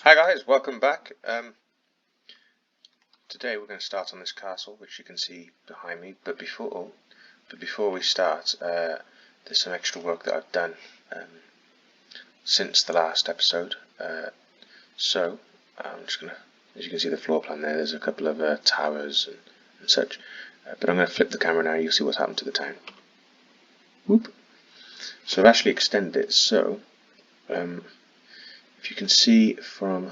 Hi guys, welcome back. Today we're going to start on this castle, which you can see behind me. But before we start, there's some extra work that I've done since the last episode. So I'm just going to, as you can see the floor plan there, there's a couple of towers and such. But I'm going to flip the camera now. You'll see what's happened to the town. Whoop. So I've actually extended it. So if you can see from,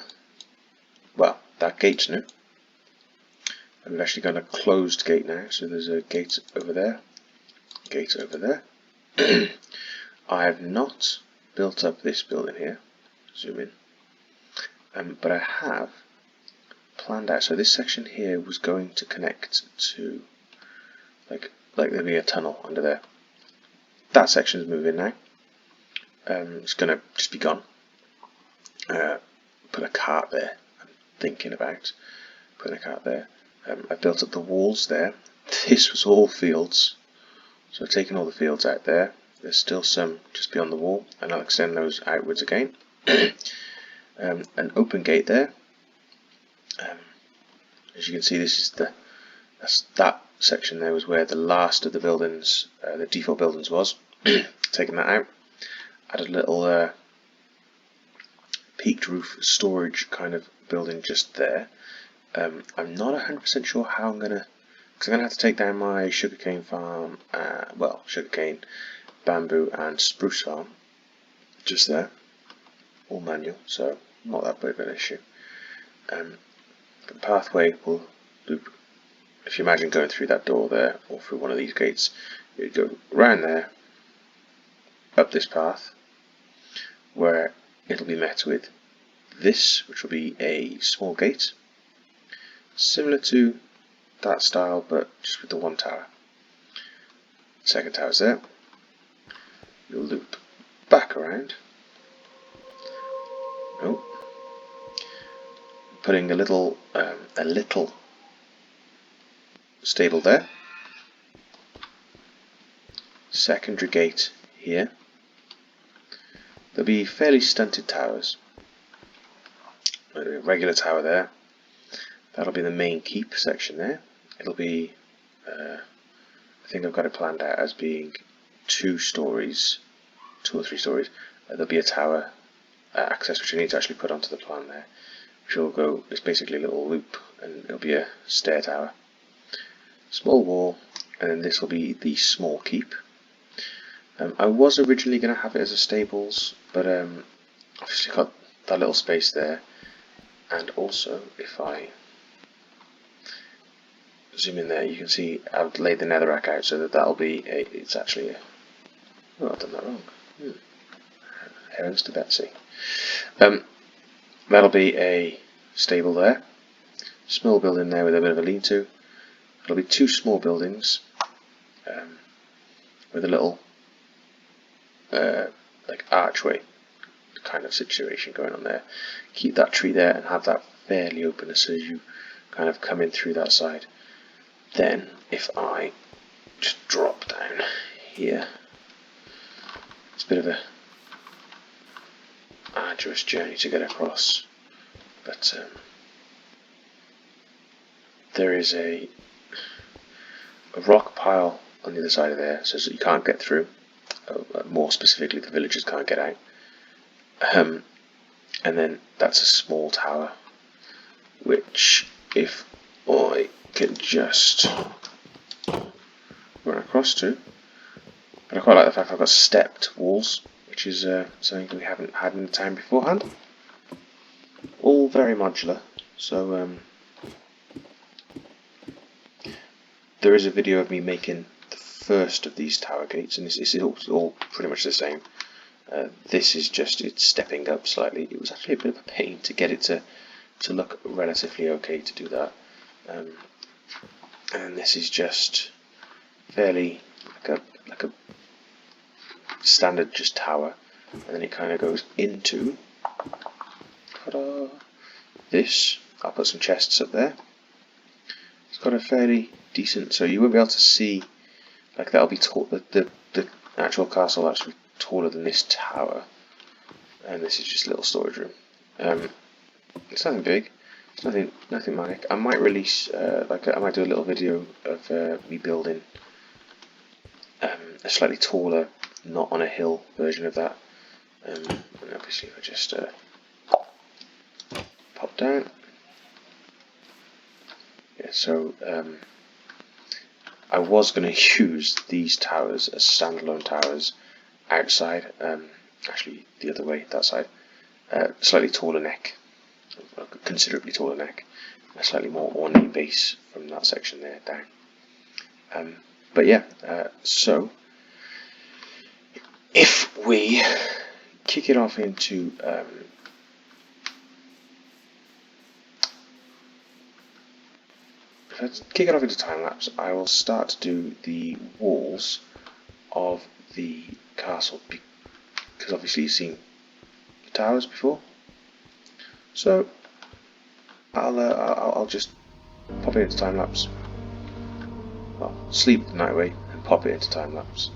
well, that gate's new. And we've actually got a closed gate now, so there's a gate over there, gate over there. I have not built up this building here, zoom in, but I have planned out, so this section here was going to connect to, like there'd be a tunnel under there. That section's moving now, it's going to just be gone. Put a cart there, I'm thinking about putting a cart there. I built up the walls there. This was all fields, so I've taken all the fields out there. There's still some just beyond the wall, and I'll extend those outwards again. An open gate there. As you can see, this is that section there was where the last of the buildings, the default buildings was. Taking that out, added a little peaked roof storage kind of building just there. I'm not 100% sure how I'm gonna, because I'm gonna have to take down my sugarcane farm, sugarcane, bamboo, and spruce farm, just there, all manual, so not that big of an issue. The pathway will loop. If you imagine going through that door there, or through one of these gates, you go around there, up this path, where it'll be met with this, which will be a small gate. Similar to that style, but just with the one tower. Second tower's there. You'll loop back around. Nope. Putting a little stable there. Secondary gate here. There'll be fairly stunted towers. There'll be a regular tower there. That'll be the main keep section there. It'll be, I think I've got it planned out as being 2 stories, 2 or 3 stories. There'll be a tower access which I need to actually put onto the plan there, which will go, it's basically a little loop, and it'll be a stair tower. Small wall, and then this will be the small keep. I was originally going to have it as a stables, but obviously got that little space there, and also if I zoom in there, you can see I've laid the netherrack out so that that'll be it's actually a, oh, I've done that wrong. Heavens to Betsy. That'll be a stable there, small building there with a bit of a lean-to. It'll be 2 small buildings with a little like archway kind of situation going on there. Keep that tree there and have that fairly open as soon as you kind of come in through that side. Then, if I just drop down here, it's a bit of a arduous journey to get across, but there is a rock pile on the other side of there, so that you can't get through. More specifically, the villagers can't get out. And then that's a small tower, which if I can just run across to. But I quite like the fact I've got stepped walls, which is something that we haven't had in the town beforehand. All very modular, so there is a video of me making the first of these tower gates, and this is all pretty much the same. This is just it's stepping up slightly. It was actually a bit of a pain to get it to look relatively okay to do that. And this is just fairly like a standard just tower, and then it kind of goes into this. I'll put some chests up there. It's got a fairly decent, so you won't be able to see, like that'll be tall. The actual castle will actually be taller than this tower, and this is just a little storage room. It's nothing big. It's nothing manic. I might release I might do a little video of me building a slightly taller, not on a hill version of that. And obviously, if I just pop down, yeah. So I was going to use these towers as standalone towers outside. Actually, the other way, that side. Slightly taller neck, considerably taller neck, a slightly more ornate base from that section there down. But yeah, so if we kick it off into time lapse, I will start to do the walls of the castle because obviously you've seen the towers before. So I'll just pop it into time lapse. Well, sleep the night away and pop it into time lapse.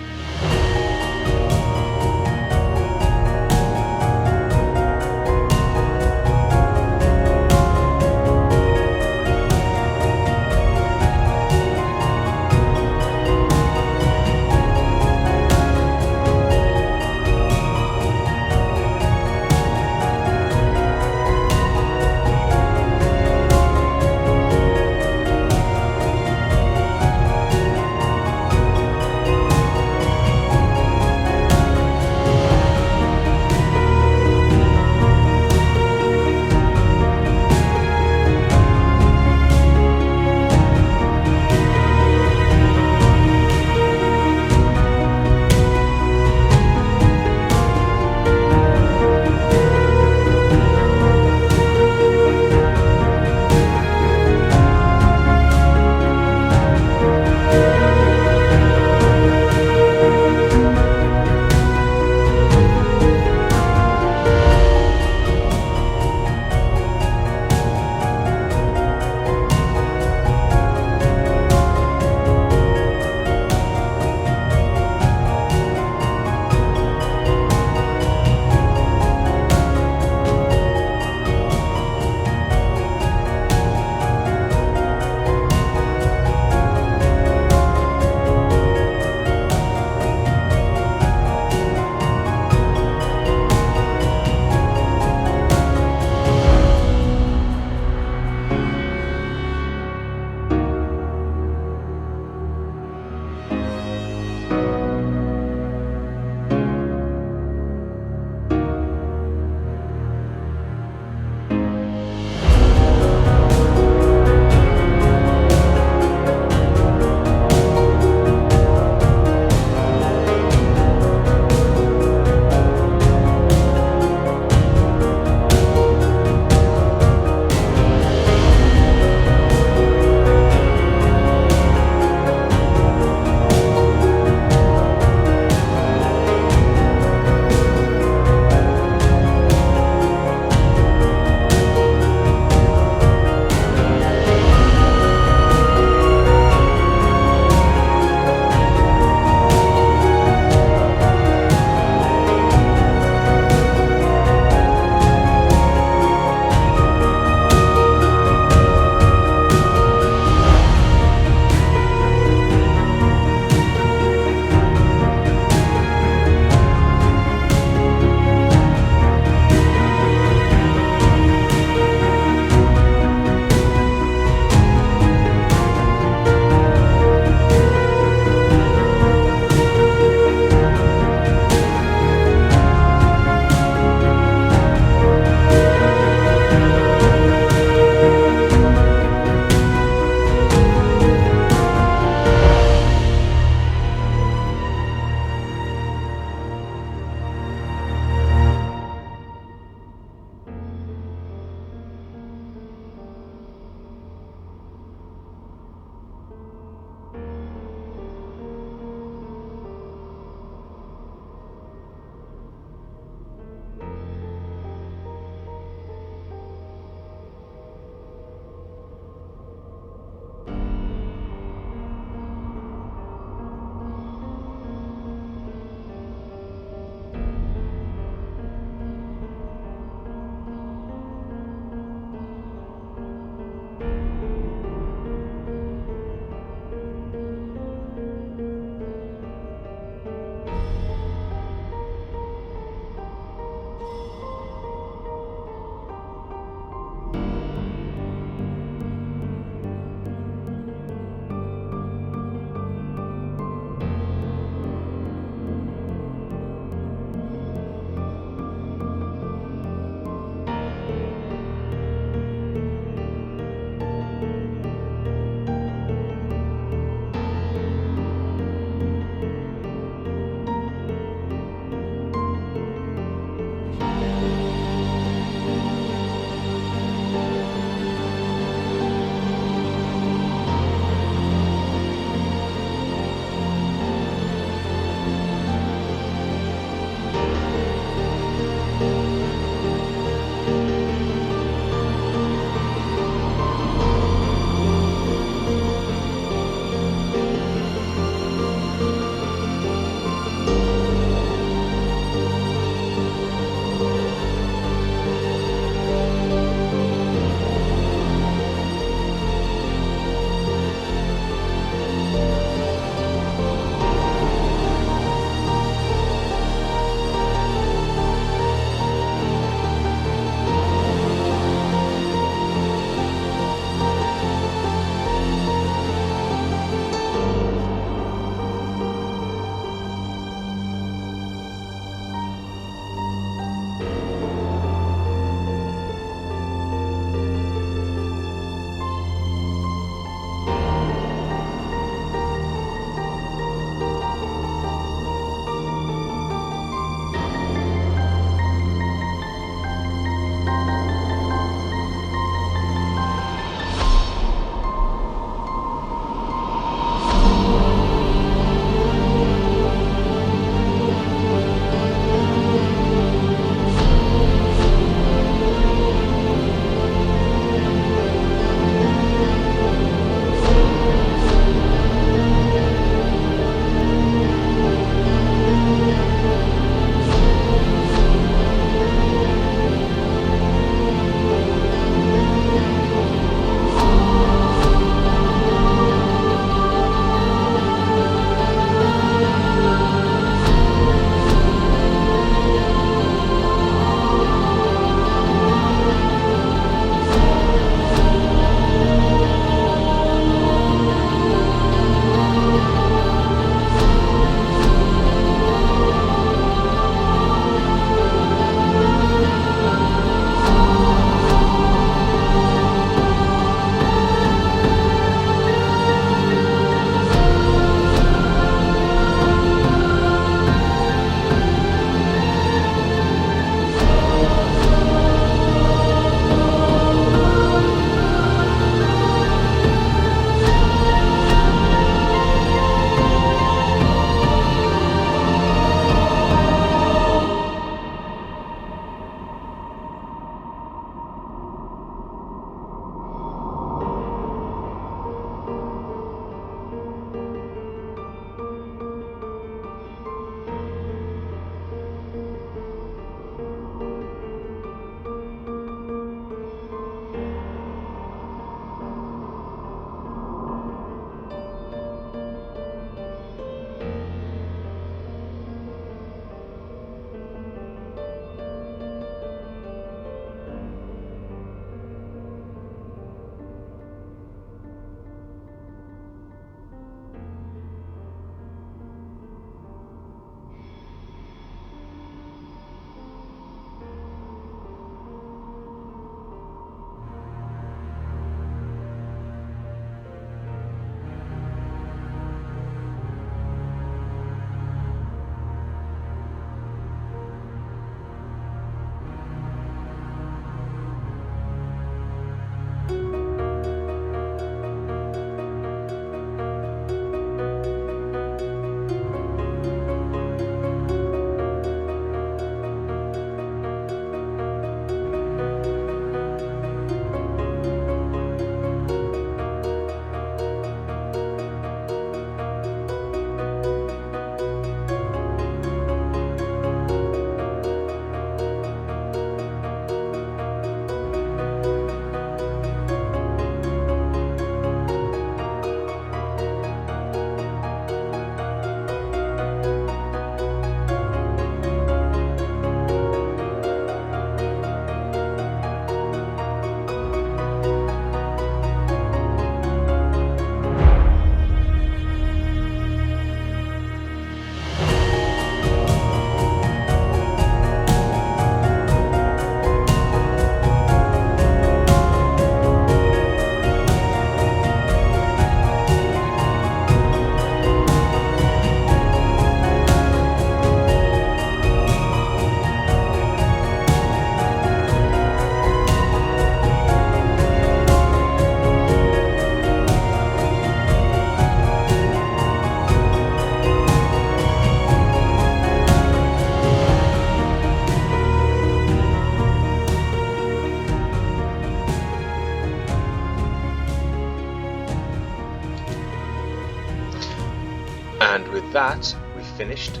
that, we've finished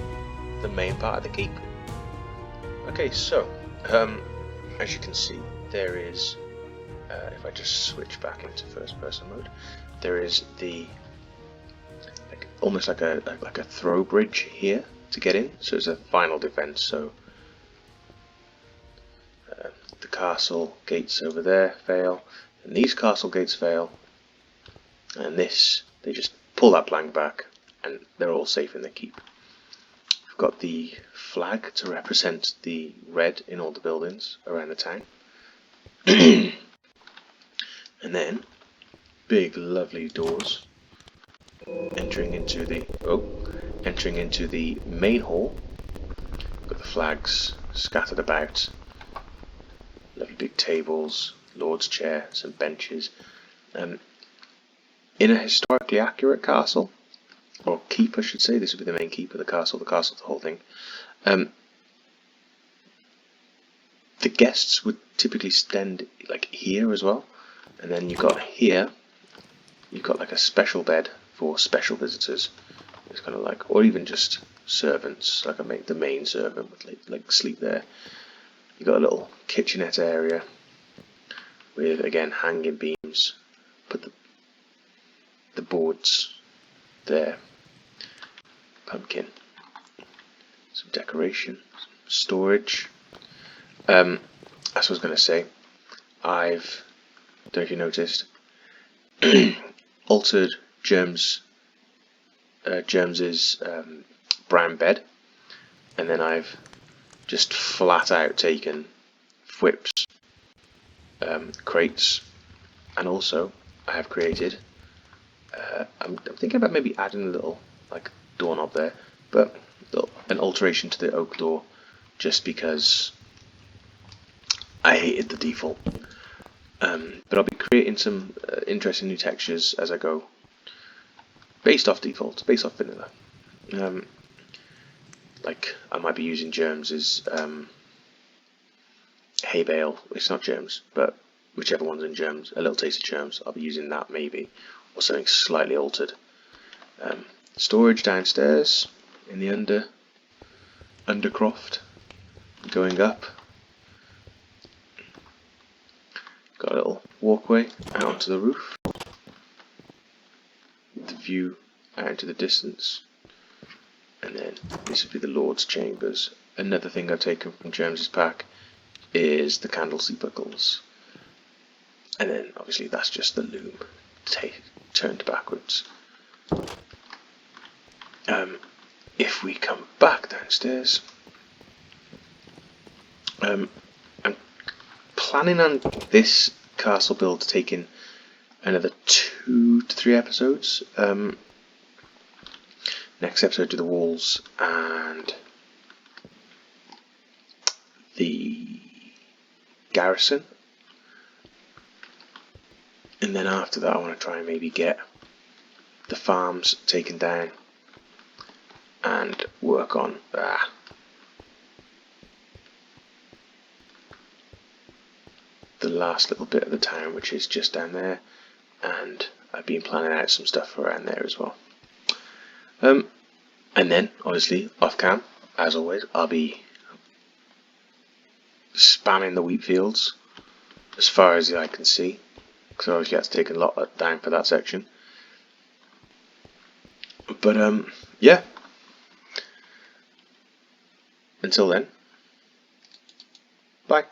the main part of the keep. Okay, so as you can see, there is, if I just switch back into first person mode, there is the almost like a throw bridge here to get in. So it's a final defense. So the castle gates over there fail, and these castle gates fail, and this, they just pull that plank back, and they're all safe in the keep. We've got the flag to represent the red in all the buildings around the town. And then big lovely doors entering into the main hall. Got the flags scattered about, lovely big tables, lord's chair, some benches. In a historically accurate castle, or keep I should say, this would be the main keep of the castle, the whole thing. The guests would typically stand like here as well, and then you've got here, you've got like a special bed for special visitors. It's kind of like, or even just servants, like the main servant would like sleep there. You've got a little kitchenette area with, again, hanging beams. Put the boards there. Pumpkin. Some decoration. Some storage. As I was going to say, don't know if you noticed, altered Germs's brown bed, and then I've just flat out taken whips, crates, and also I have created, I'm thinking about maybe adding a little like doorknob there, but an alteration to the oak door, just because I hated the default. But I'll be creating some interesting new textures as I go, based off default, based off vanilla. Like I might be using Germs's hay bale. It's not Germs, but whichever one's in Germs, a little taste of Germs. I'll be using that maybe, or something slightly altered. Storage downstairs in the undercroft, going up. Got a little walkway out onto the roof. The view out into the distance. And then this would be the Lord's Chambers. Another thing I've taken from James's pack is the candlestick buckles. And then obviously that's just the loom turned backwards. If we come back downstairs, I'm planning on this castle build taking another 2 to 3 episodes. Next episode, do the walls and the garrison, and then after that I want to try and maybe get the farms taken down and work on the last little bit of the town, which is just down there, and I've been planning out some stuff around there as well. And then obviously off cam, as always, I'll be spamming the wheat fields as far as the eye can see, because obviously that's taken a lot down for that section. But yeah, until then, bye.